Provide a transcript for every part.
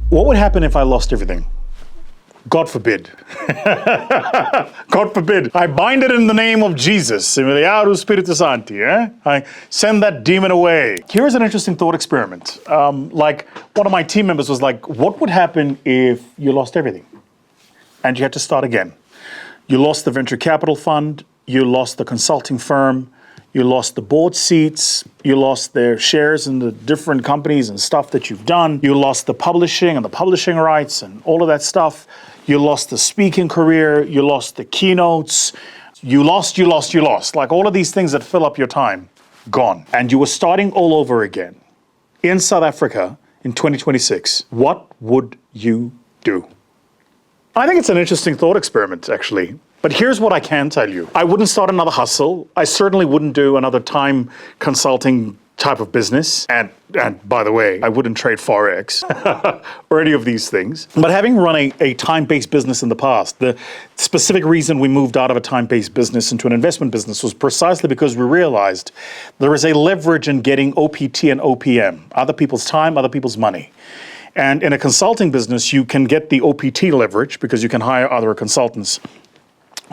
What would happen if I lost everything? God forbid. God forbid. I bind it in the name of Jesus. I send that demon away. Here's an interesting thought experiment. Like one of my team members was like, what would happen if you lost everything and you had to start again? You lost the venture capital fund, you lost the consulting firm, you lost the board seats, you lost their shares in the different companies and stuff that you've done, you lost the publishing and the publishing rights and all of that stuff, you lost the speaking career, you lost the keynotes, you lost. Like all of these things that fill up your time, gone. And you were starting all over again in South Africa in 2026. What would you do? I think it's an interesting thought experiment, actually. But here's what I can tell you. I wouldn't start another hustle. I certainly wouldn't do another time consulting type of business. And by the way, I wouldn't trade Forex or any of these things. But having run a time-based business in the past, the specific reason we moved out of a time-based business into an investment business was precisely because we realized there is a leverage in getting OPT and OPM, other people's time, other people's money. And in a consulting business, you can get the OPT leverage because you can hire other consultants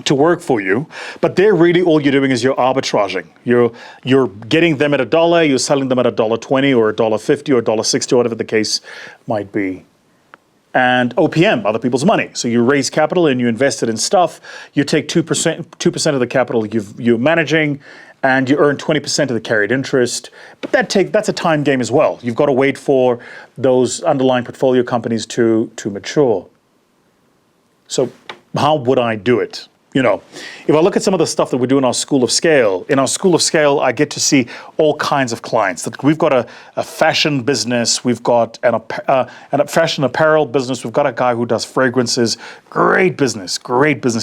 to work for you, but there really all you're doing is you're arbitraging. You're getting them at $1, you're selling them at $1.20 or $1.50 or $1.60, whatever the case might be. And OPM, other people's money. So you raise capital and you invest it in stuff. You take 2% of the capital you're managing, and you earn 20% of the carried interest. But that's a time game as well. You've got to wait for those underlying portfolio companies to mature. So how would I do it? You know, if I look at some of the stuff that we do in our School of Scale, I get to see all kinds of clients. We've got a fashion business, we've got a fashion apparel business, we've got a guy who does fragrances, great business.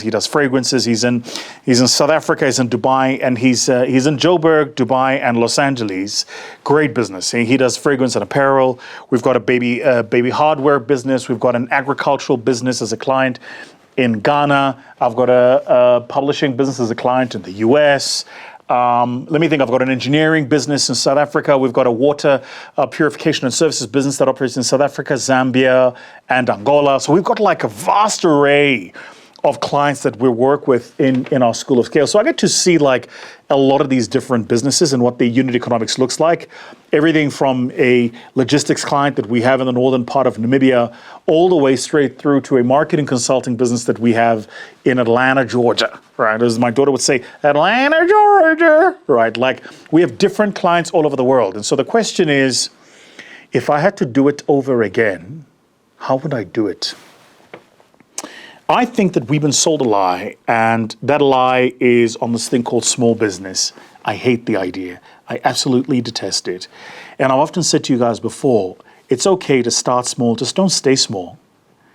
He does fragrances. He's in South Africa, he's in Dubai, and he's in Joburg, Dubai, and Los Angeles. Great business. He does fragrance and apparel. We've got a baby hardware business. We've got an agricultural business as a client in Ghana. I've got a publishing business as a client in the US. Let me think, I've got an engineering business in South Africa. We've got a water purification and services business that operates in South Africa, Zambia, and Angola. So we've got like a vast array of clients that we work with in our School of Scale. So I get to see like a lot of these different businesses and what the unit economics looks like. Everything from a logistics client that we have in the northern part of Namibia, all the way straight through to a marketing consulting business that we have in Atlanta, Georgia, right? As my daughter would say, Atlanta, Georgia, right? Like we have different clients all over the world. And so the question is, if I had to do it over again, how would I do it? I think that we've been sold a lie, and that lie is on this thing called small business. I hate the idea. I absolutely detest it. And I've often said to you guys before, it's okay to start small, just don't stay small.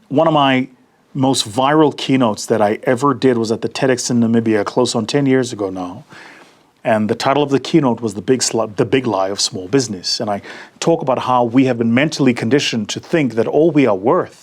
One of my most viral keynotes that I ever did was at the TEDx in Namibia, close on 10 years ago now. And the title of the keynote was The Big Lie of Small Business. And I talk about how we have been mentally conditioned to think that all we are worth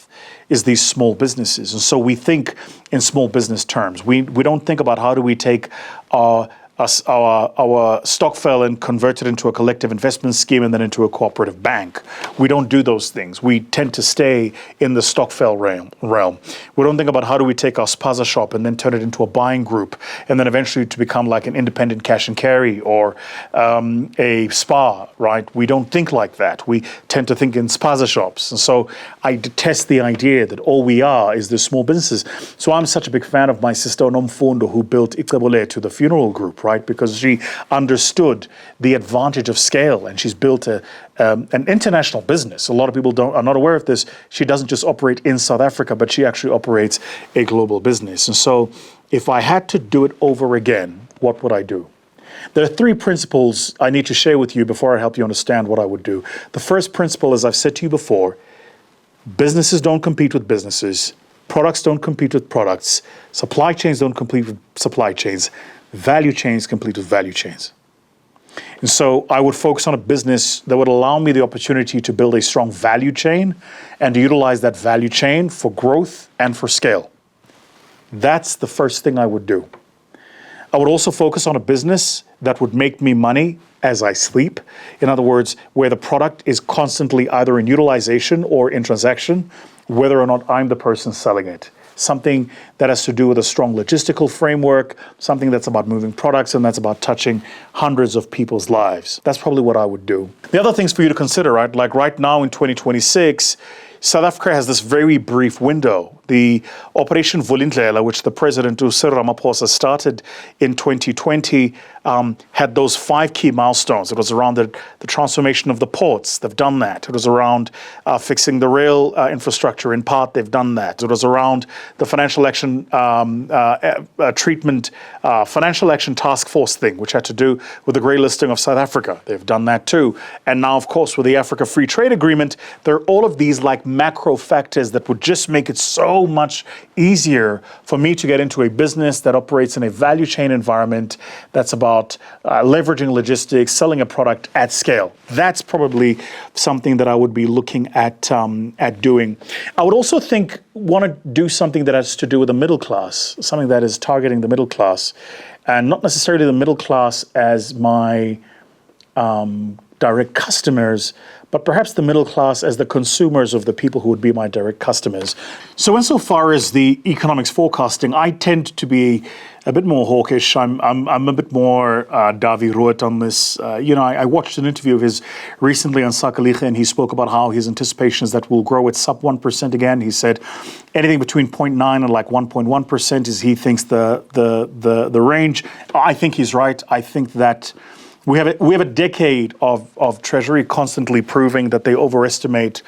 is these small businesses. And so we think in small business terms. We don't think about how do we take our stokvel and convert it into a collective investment scheme and then into a cooperative bank. We don't do those things. We tend to stay in the stokvel realm. We don't think about how do we take our spaza shop and then turn it into a buying group and then eventually to become like an independent cash and carry or a spa, right? We don't think like that. We tend to think in spaza shops. And so I detest the idea that all we are is the small businesses. So I'm such a big fan of my sister Nomfundo, who built Icebole to the funeral group, right? Because she understood the advantage of scale, and she's built an international business. A lot of people are not aware of this. She doesn't just operate in South Africa, but she actually operates a global business. And so if I had to do it over again, what would I do? There are three principles I need to share with you before I help you understand what I would do. The first principle, as I've said to you before, businesses don't compete with businesses. Products don't compete with products. Supply chains don't compete with supply chains. Value chains compete with value chains. And so I would focus on a business that would allow me the opportunity to build a strong value chain and to utilize that value chain for growth and for scale. That's the first thing I would do. I would also focus on a business that would make me money as I sleep. In other words, where the product is constantly either in utilization or in transaction, whether or not I'm the person selling it. Something that has to do with a strong logistical framework, something that's about moving products and that's about touching hundreds of people's lives. That's probably what I would do. The other things for you to consider, right? Like right now in 2026, South Africa has this very brief window. The Operation Vulindlela, which the President Cyril Ramaphosa started in 2020, had those 5 key milestones. It was around the transformation of the ports. They've done that. It was around fixing the rail infrastructure in part. They've done that. It was around the financial action financial action task force thing, which had to do with the grey listing of South Africa. They've done that too. And now, of course, with the Africa Free Trade Agreement, there are all of these like macro factors that would just make it so much easier for me to get into a business that operates in a value chain environment that's about leveraging logistics, selling a product at scale. That's probably something that I would be looking at doing. I would also want to do something that has to do with the middle class, something that is targeting the middle class, and not necessarily the middle class as my direct customers, but perhaps the middle class as the consumers of the people who would be my direct customers. So insofar as the economics forecasting, I tend to be a bit more hawkish. I'm a bit more Davi Root on this. I watched an interview of his recently on Sakalige, and he spoke about how his anticipation is that we'll grow at sub 1% again. He said anything between 0.9 and like 1.1% is he thinks the range. I think he's right. I think that we have a decade of Treasury constantly proving that they overestimate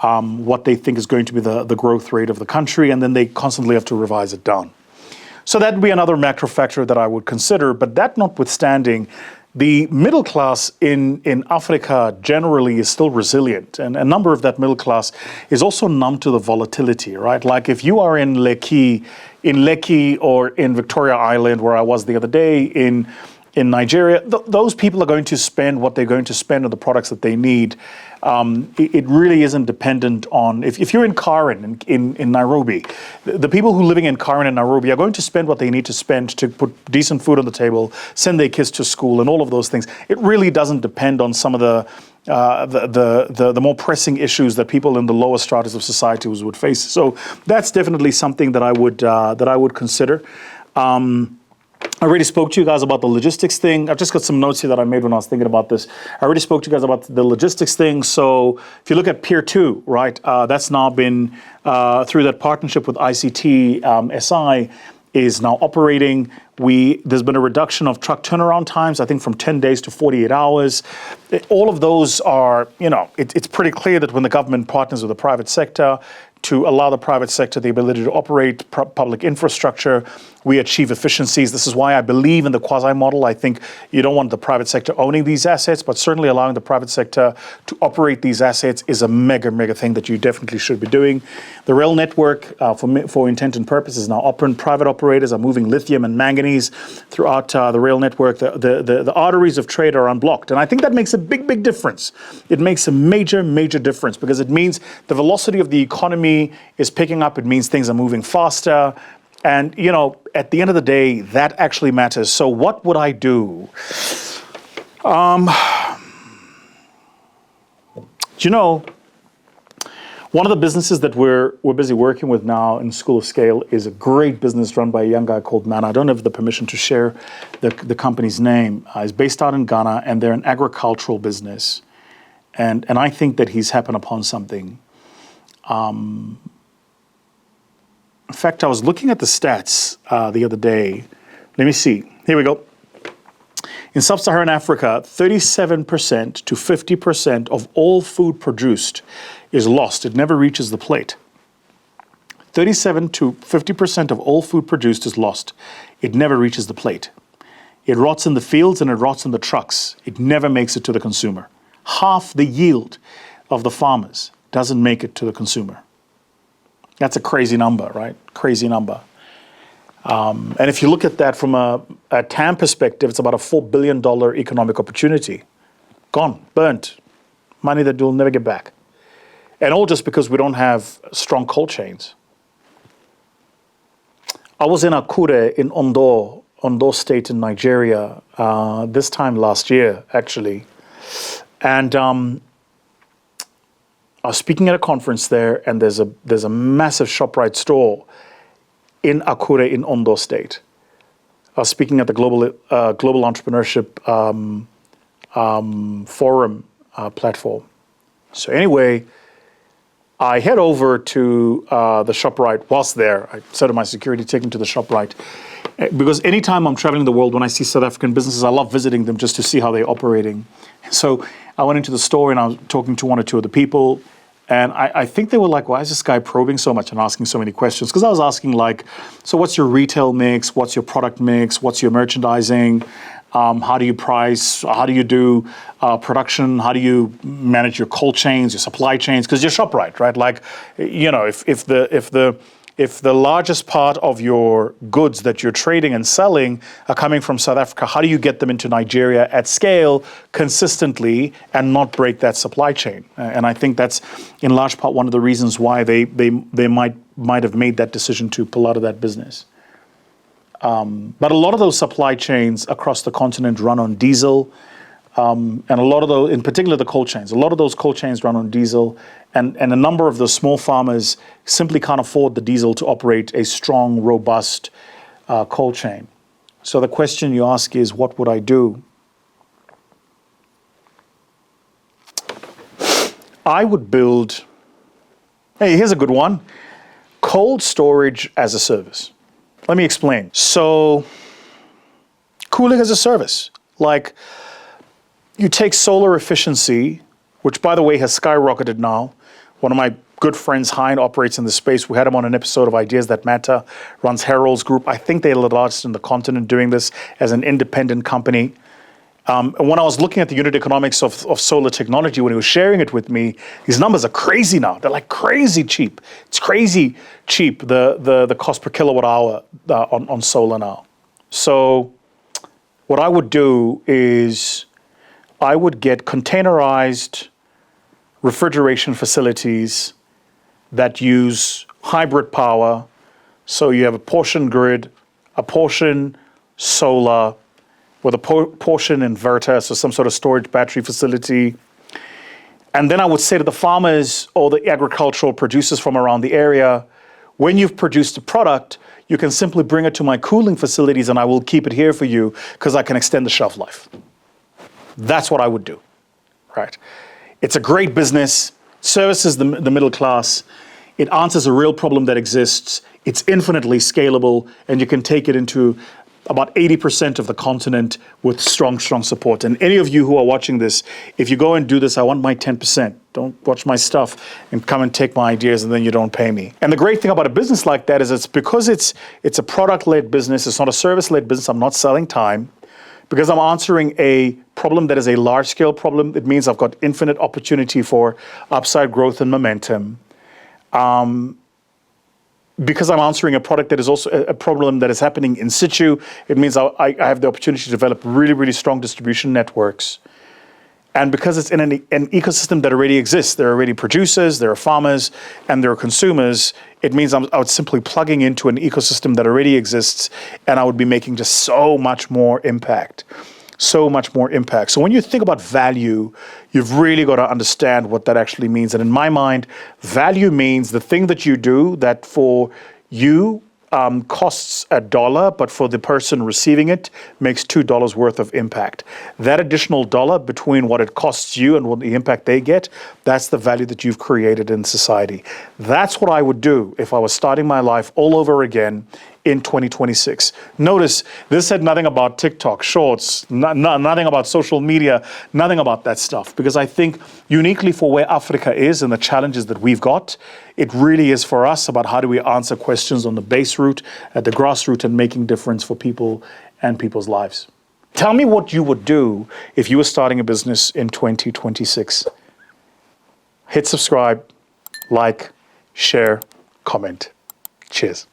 what they think is going to be the growth rate of the country, and then they constantly have to revise it down. So that would be another macro factor that I would consider. But that notwithstanding, the middle class in Africa generally is still resilient, and a number of that middle class is also numb to the volatility, right? Like if you are in Lekki or in Victoria Island, where I was the other day, in Nigeria, those people are going to spend what they're going to spend on the products that they need. It really isn't dependent on, if you're in Karen, in Nairobi, the people who are living in Karen and Nairobi are going to spend what they need to spend to put decent food on the table, send their kids to school, and all of those things. It really doesn't depend on some of the more pressing issues that people in the lower stratas of society would face. So that's definitely something that I would consider. I already spoke to you guys about the logistics thing. I've just got some notes here that I made when I was thinking about this. I already spoke to you guys about the logistics thing. So if you look at Pier 2, right, that's now been, through that partnership with ICT, SI is now operating. There's been a reduction of truck turnaround times, I think from 10 days to 48 hours. All of those are, it's pretty clear that when the government partners with the private sector to allow the private sector the ability to operate public infrastructure, we achieve efficiencies. This is why I believe in the quasi model. I think you don't want the private sector owning these assets, but certainly allowing the private sector to operate these assets is a mega thing that you definitely should be doing. The rail network, for intent and purpose, is now open. Private operators are moving lithium and manganese throughout the rail network. The arteries of trade are unblocked. And I think that makes a big difference. It makes a major difference because it means the velocity of the economy is picking up. It means things are moving faster. And, at the end of the day, that actually matters. So what would I do? One of the businesses that we're busy working with now in School of Scale is a great business run by a young guy called Nana. I don't have the permission to share the company's name. He's based out in Ghana, and they're an agricultural business. And I think that he's happened upon something. In fact, I was looking at the stats the other day. Let me see. Here we go. In sub-Saharan Africa, 37% to 50% of all food produced is lost. It never reaches the plate. 37 to 50% of all food produced is lost. It never reaches the plate. It rots in the fields and it rots in the trucks. It never makes it to the consumer. Half the yield of the farmers doesn't make it to the consumer. That's a crazy number, right? Crazy number. And if you look at that from a TAM perspective, it's about a $4 billion economic opportunity. Gone, burnt. Money that you'll never get back. And all just because we don't have strong cold chains. I was in Akure in Ondo Ondo State in Nigeria this time last year, actually. And I was speaking at a conference there, and there's a massive ShopRite store in Akure in Ondo State. I was speaking at the Global Entrepreneurship Forum platform. So anyway, I head over to the ShopRite. Whilst there, I said to my security, take me to the ShopRite. Because anytime I'm traveling the world, when I see South African businesses, I love visiting them just to see how they're operating. So I went into the store and I was talking to one or two of the people. And I think they were like, why is this guy probing so much and asking so many questions? Because I was asking like, so what's your retail mix? What's your product mix? What's your merchandising? How do you price? How do you do production? How do you manage your cold chains, your supply chains? Because you're ShopRite, right? Like, you know, if the largest part of your goods that you're trading and selling are coming from South Africa, how do you get them into Nigeria at scale consistently and not break that supply chain? And I think that's in large part one of the reasons why they might have made that decision to pull out of that business. But a lot of those supply chains across the continent run on diesel, and a lot of those, in particular the cold chains, a lot of those cold chains run on diesel, and a number of the small farmers simply can't afford the diesel to operate a strong, robust cold chain. So the question you ask is, what would I do? I would build, hey, here's a good one, cold storage as a service. Let me explain. So, cooling as a service. Like, you take solar efficiency, which, by the way, has skyrocketed now. One of my good friends, Hein, operates in this space. We had him on an episode of Ideas That Matter, runs Harold's Group. I think they're the largest in the continent doing this as an independent company. And when I was looking at the unit economics of solar technology, when he was sharing it with me, these numbers are crazy now. They're like crazy cheap. It's crazy cheap, the cost per kilowatt hour on solar now. So what I would do is I would get containerized refrigeration facilities that use hybrid power. So you have a portion grid, a portion solar, with a portion inverter, so some sort of storage battery facility. And then I would say to the farmers or the agricultural producers from around the area, when you've produced a product, you can simply bring it to my cooling facilities and I will keep it here for you because I can extend the shelf life. That's what I would do, right? It's a great business, services the middle class, it answers a real problem that exists, it's infinitely scalable, and you can take it into about 80% of the continent with strong support. And any of you who are watching this, if you go and do this, I want my 10%. Don't watch my stuff and come and take my ideas and then you don't pay me. And the great thing about a business like that is because it's a product-led business, it's not a service-led business, I'm not selling time. Because I'm answering a problem that is a large-scale problem, it means I've got infinite opportunity for upside growth and momentum. Because I'm answering a product that is also a problem that is happening in situ, it means I have the opportunity to develop really, really strong distribution networks. And because it's in an ecosystem that already exists, there are already producers, there are farmers, and there are consumers, it means I would simply plugging into an ecosystem that already exists, and I would be making just so much more impact. So much more impact. So when you think about value, you've really got to understand what that actually means. And in my mind, value means the thing that you do that for you costs $1, but for the person receiving it makes $2 worth of impact. That additional dollar between what it costs you and what the impact they get, that's the value that you've created in society. That's what I would do if I was starting my life all over again in 2026. Notice this said nothing about TikTok, Shorts, nothing about social media, nothing about that stuff. Because I think uniquely for where Africa is and the challenges that we've got, it really is for us about how do we answer questions on the base root, at the grassroots, and making difference for people and people's lives. Tell me what you would do if you were starting a business in 2026. Hit subscribe, like, share, comment. Cheers.